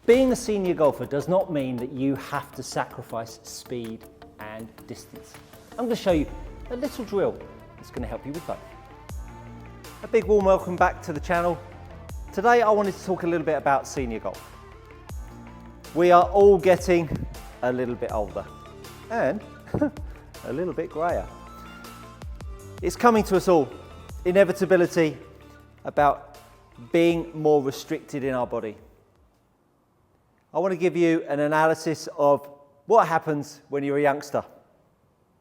Being a senior golfer does not mean that you have to sacrifice speed and distance. I'm going to show you a little drill that's going to help you with both. A big warm welcome back to the channel. Today I wanted to talk a little bit about senior golf. We are all getting a little bit older and a little bit greyer. It's coming to us all. Inevitability about being more restricted in our body. I want to give you an analysis of what happens when you're a youngster.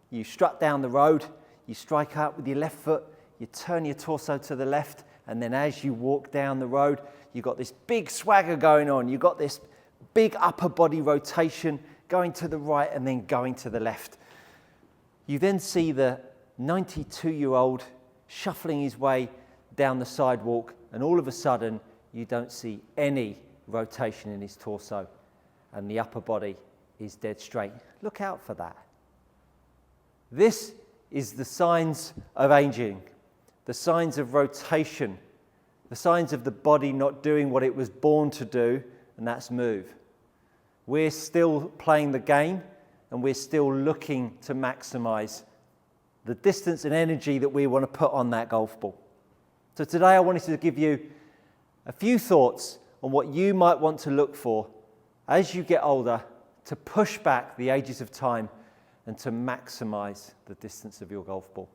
You strut down the road, you strike out with your left foot, you turn your torso to the left, and then as you walk down the road, you've got this big swagger going on. You've got this big upper body rotation going to the right and then going to the left. You then see the 92-year-old shuffling his way down the sidewalk, and all of a sudden, you don't see any rotation in his torso, and the upper body is dead straight. Look out for that. This is the signs of aging, the signs of rotation, the signs of the body not doing what it was born to do, and that's move. We're still playing the game, and we're still looking to maximize the distance and energy that we want to put on that golf ball. So today I wanted to give you a few thoughts on what you might want to look for as you get older to push back the ages of time and to maximize the distance of your golf ball.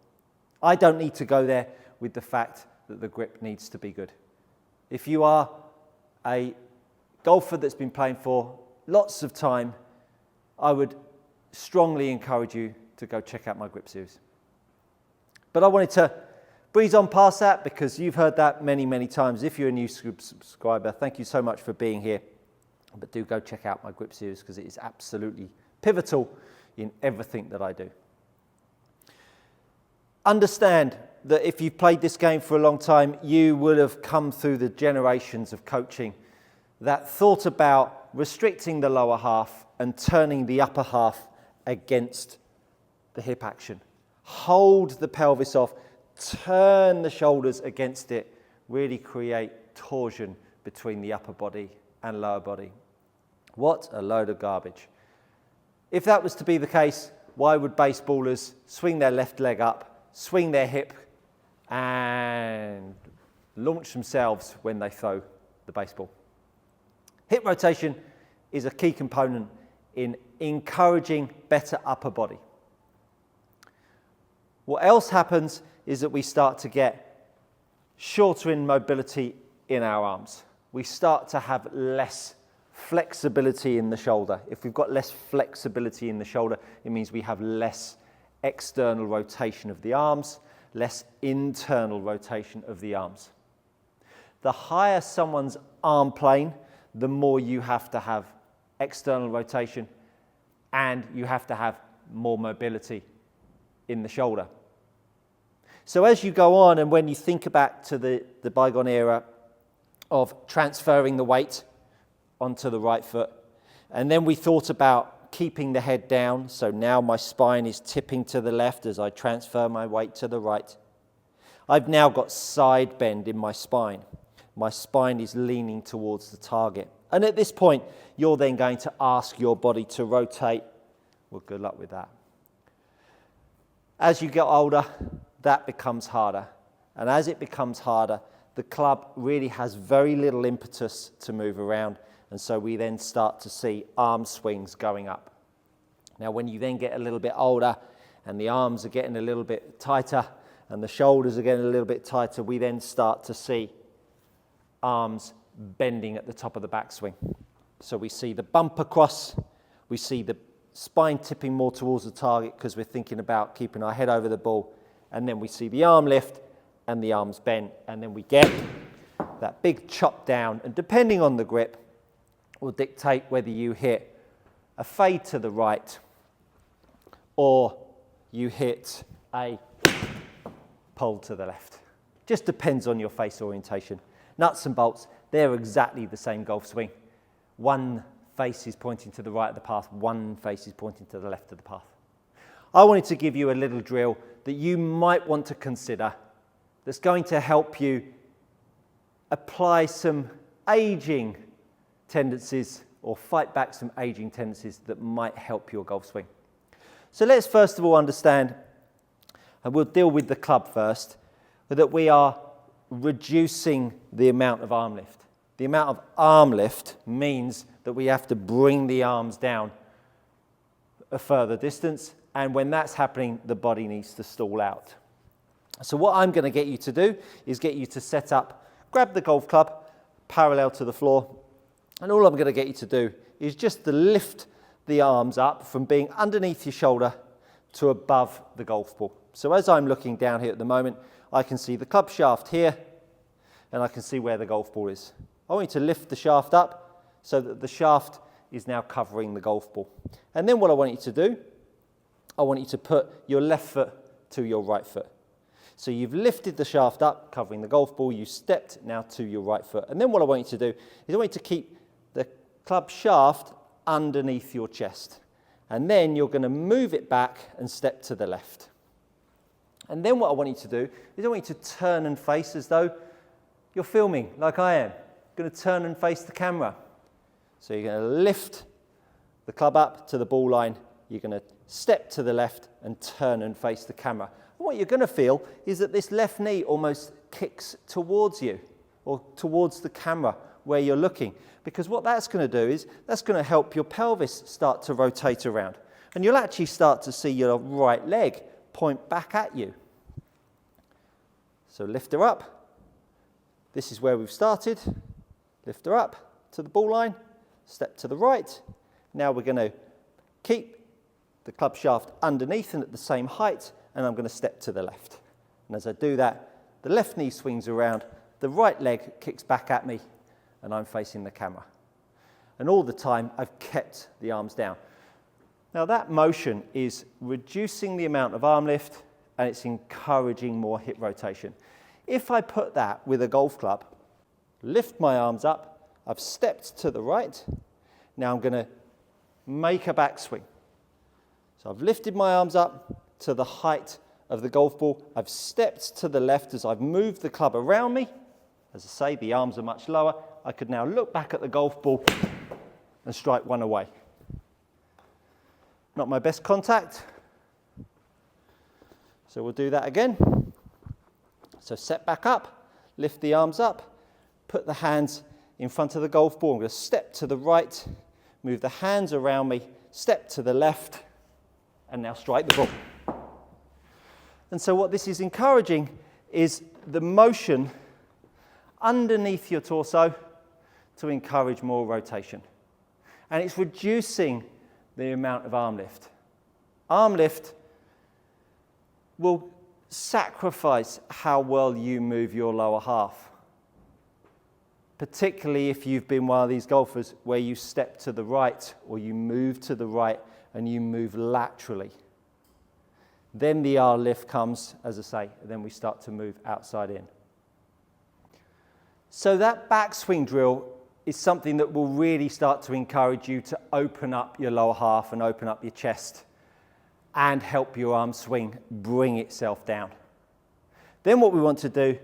I don't need to go there with the fact that the grip needs to be good. If you are a golfer that's been playing for lots of time, I would strongly encourage you to go check out my grip series. But I wanted to breeze on past that because you've heard that many, many times. If you're a new subscriber, thank you so much for being here. But do go check out my grip series because it is absolutely pivotal in everything that I do. Understand that if you've played this game for a long time, you would have come through the generations of coaching that thought about restricting the lower half and turning the upper half against the hip action. Hold the pelvis off, turn the shoulders against it, really create torsion between the upper body and lower body. What a load of garbage. If that was to be the case, why would baseballers swing their left leg up, swing their hip, and launch themselves when they throw the baseball? Hip rotation is a key component in encouraging better upper body. What else happens is that we start to get shorter in mobility in our arms. We start to have less flexibility in the shoulder. If we've got less flexibility in the shoulder, it means we have less external rotation of the arms, less internal rotation of the arms. The higher someone's arm plane, the more you have to have external rotation and you have to have more mobility in the shoulder. So as you go on and when you think back to the bygone era of transferring the weight onto the right foot, and then we thought about keeping the head down, so now my spine is tipping to the left as I transfer my weight to the right. I've now got side bend in my spine. My spine is leaning towards the target. And at this point, you're then going to ask your body to rotate. Well, good luck with that. As you get older, that becomes harder. And as it becomes harder, the club really has very little impetus to move around. And so we then start to see arm swings going up. Now, when you then get a little bit older and the arms are getting a little bit tighter and the shoulders are getting a little bit tighter, we then start to see arms bending at the top of the backswing. So we see the bump across, we see the spine tipping more towards the target because we're thinking about keeping our head over the ball, and then we see the arm lift and the arms bend, and then we get that big chop down, and depending on the grip will dictate whether you hit a fade to the right or you hit a pull to the left. Just depends on your face orientation. Nuts and bolts, they're exactly the same golf swing. One face is pointing to the right of the path, one face is pointing to the left of the path. I wanted to give you a little drill that you might want to consider that's going to help you apply some aging tendencies or fight back some aging tendencies that might help your golf swing. So let's first of all understand, and we'll deal with the club first, that we are reducing the amount of arm lift. The amount of arm lift means that we have to bring the arms down a further distance, and when that's happening, the body needs to stall out. So what I'm going to get you to do is get you to set up, grab the golf club parallel to the floor, and all I'm going to get you to do is just to lift the arms up from being underneath your shoulder to above the golf ball. So as I'm looking down here at the moment, I can see the club shaft here, and I can see where the golf ball is. I want you to lift the shaft up so that the shaft is now covering the golf ball. And then what I want you to do, I want you to put your left foot to your right foot. So you've lifted the shaft up, covering the golf ball, you stepped now to your right foot. And then what I want you to do is I want you to keep the club shaft underneath your chest. And then you're going to move it back and step to the left. And then what I want you to do is I want you to turn and face as though you're filming, like I am. Going to turn and face the camera. So you're going to lift the club up to the ball line, you're going to step to the left and turn and face the camera. And what you're going to feel is that this left knee almost kicks towards you or towards the camera where you're looking, because what that's going to do is that's going to help your pelvis start to rotate around, and you'll actually start to see your right leg point back at you. So lift her up. This is where we've started. Lift her up to the ball line, step to the right. Now we're going to keep the club shaft underneath and at the same height, and I'm going to step to the left. And as I do that, the left knee swings around, the right leg kicks back at me, and I'm facing the camera. And all the time, I've kept the arms down. Now that motion is reducing the amount of arm lift, and it's encouraging more hip rotation. If I put that with a golf club, lift my arms up, I've stepped to the right, now I'm going to make a backswing. So I've lifted my arms up to the height of the golf ball, I've stepped to the left as I've moved the club around me. As I say, the arms are much lower. I could now look back at the golf ball and strike one away. Not my best contact, so we'll do that again. So set back up, lift the arms up, put the hands in front of the golf ball. I'm going to step to the right, move the hands around me, step to the left, and now strike the ball. And so what this is encouraging is the motion underneath your torso to encourage more rotation. And it's reducing the amount of arm lift. Arm lift will sacrifice how well you move your lower half, particularly if you've been one of these golfers where you step to the right or you move to the right and you move laterally. Then the arm lift comes, as I say, and then we start to move outside in. So that backswing drill is something that will really start to encourage you to open up your lower half and open up your chest and help your arm swing bring itself down. Then what we want to do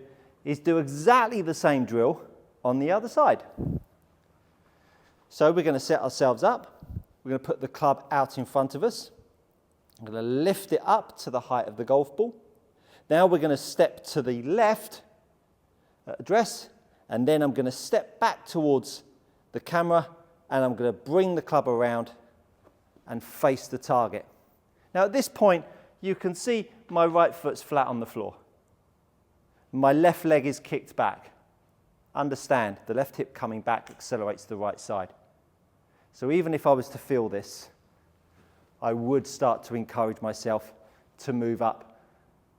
is do exactly the same drill on the other side. So we're going to set ourselves up. We're going to put the club out in front of us. I'm going to lift it up to the height of the golf ball. Now we're going to step to the left at address, and then I'm going to step back towards the camera, and I'm going to bring the club around and face the target. Now at this point, you can see my right foot's flat on the floor. My left leg is kicked back. Understand, the left hip coming back accelerates the right side. So even if I was to feel this, I would start to encourage myself to move up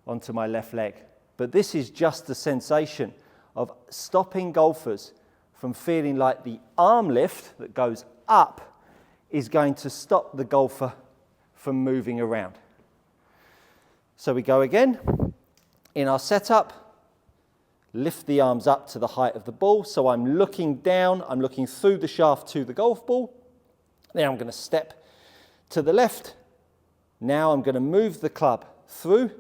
onto my left leg. But this is just the sensation of stopping golfers from feeling like the arm lift that goes up is going to stop the golfer from moving around. So we go again. In our setup, lift the arms up to the height of the ball. So I'm looking down, I'm looking through the shaft to the golf ball. Then I'm going to step to the left. Now I'm going to move the club through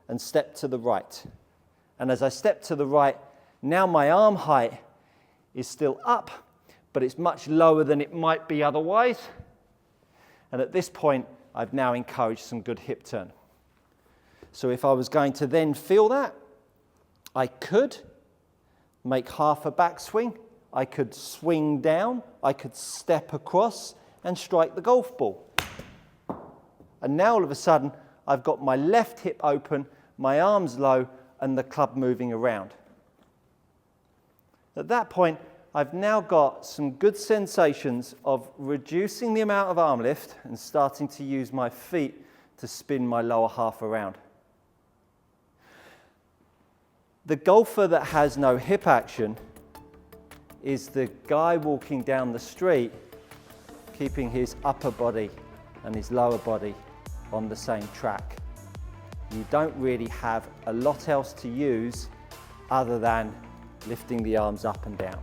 and step to the right. And as I step to the right, now my arm height is still up, but it's much lower than it might be otherwise. And at this point, I've now encouraged some good hip turn. So if I was going to then feel that, I could make half a backswing, I could swing down, I could step across and strike the golf ball. And now all of a sudden, I've got my left hip open, my arms low, and the club moving around. At that point, I've now got some good sensations of reducing the amount of arm lift and starting to use my feet to spin my lower half around. The golfer that has no hip action is the guy walking down the street, keeping his upper body and his lower body on the same track. You don't really have a lot else to use other than lifting the arms up and down.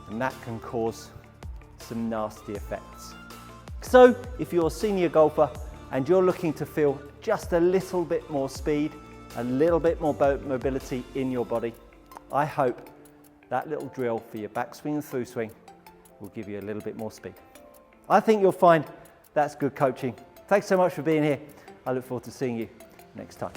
And that can cause some nasty effects. So if you're a senior golfer and you're looking to feel just a little bit more speed, a little bit more mobility in your body, I hope that little drill for your backswing and through swing will give you a little bit more speed. I think you'll find that's good coaching. Thanks so much for being here. I look forward to seeing you next time.